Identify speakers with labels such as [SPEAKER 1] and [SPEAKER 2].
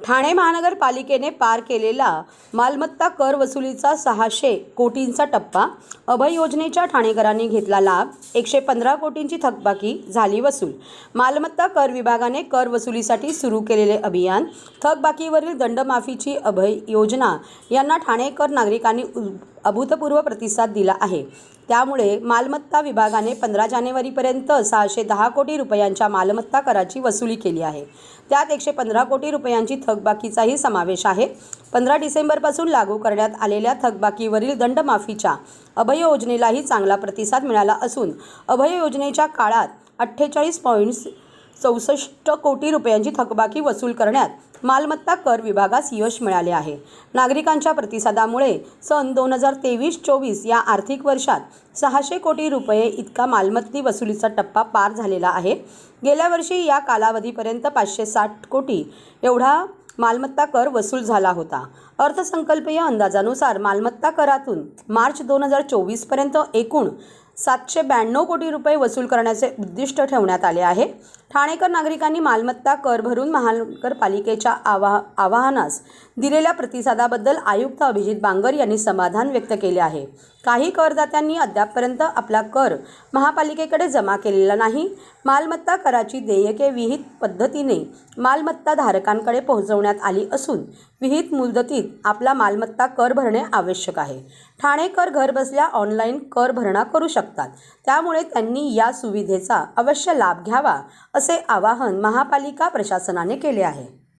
[SPEAKER 1] ठाणे महानगरपालिकेने पार केलेला मालमत्ता कर वसुलीचा 600 कोटींचा टप्पा। अभय योजनेच्या ठाणेकरांनी घेतला लाभ। 115 कोटींची थकबाकी झाली वसूल। मालमत्ता कर विभागाने कर वसुलीसाठी सुरू केलेले अभियान। थकबाकीवरील दंडमाफीची अभय योजना यांना ठाणेकर नागरिकांनी अभूतपूर्व प्रतिसाद दिला आहे। त्यामुळे मालमत्ता विभागाने 15 जानेवारीपर्यंत 610 कोटी रुपयांच्या मालमत्ता कराची वसुली केली आहे। त्यात 115 कोटी रुपयांची थकबाकीचाही समावेश आहे। 15 डिसेंबरपासून लागू करण्यात आलेल्या थकबाकीवरील दंडमाफीच्या अभय योजनेलाही चांगला प्रतिसाद मिळाला असून अभय योजनेच्या काळात 48.64 कोटी रुपयांची थकबाकी वसूल करण्यात मालमत्ता कर विभागास यश मिळाले आहे। नागरिकांच्या प्रतिसादामुळे सन 2023-24 या आर्थिक वर्षात 600 कोटी रुपये इतका मालमत्ता वसुलीचा टप्पा पार झालेला आहे। गेल्या वर्षी या कालावधीपर्यंत 560 कोटी एवढा मालमत्ता कर वसूल झाला होता। अर्थसंकल्पीय अंदाजानुसार मालमत्ता करातून मार्च 2024 पर्यंत एकूण 792 कोटी रुपये वसूल करण्याचे उद्दिष्ट ठेवण्यात आले आहे। ठाणेकर नागरिकांनी मालमत्ता कर भरून महानगरपालिकेच्या आवाहनास दिलेल्या प्रतिसादाबद्दल आयुक्त अभिजित बांगर यांनी समाधान व्यक्त केले आहे। काही करदात्यांनी अद्यापपर्यंत आपला कर महापालिकेकडे जमा केलेला नाही। मालमत्ता कराची देयके विहित पद्धतीने मालमत्ता धारकांकडे पोहोचवण्यात आली असून विहित मुदतीत आपला मालमत्ता कर भरणे आवश्यक आहे। ठाणेकर घरबसल्या ऑनलाईन कर भरणा करू शकतात, त्यामुळे त्यांनी या सुविधेचा अवश्य लाभ घ्यावा असे आवाहन महापालिका प्रशासनाने केले आहे।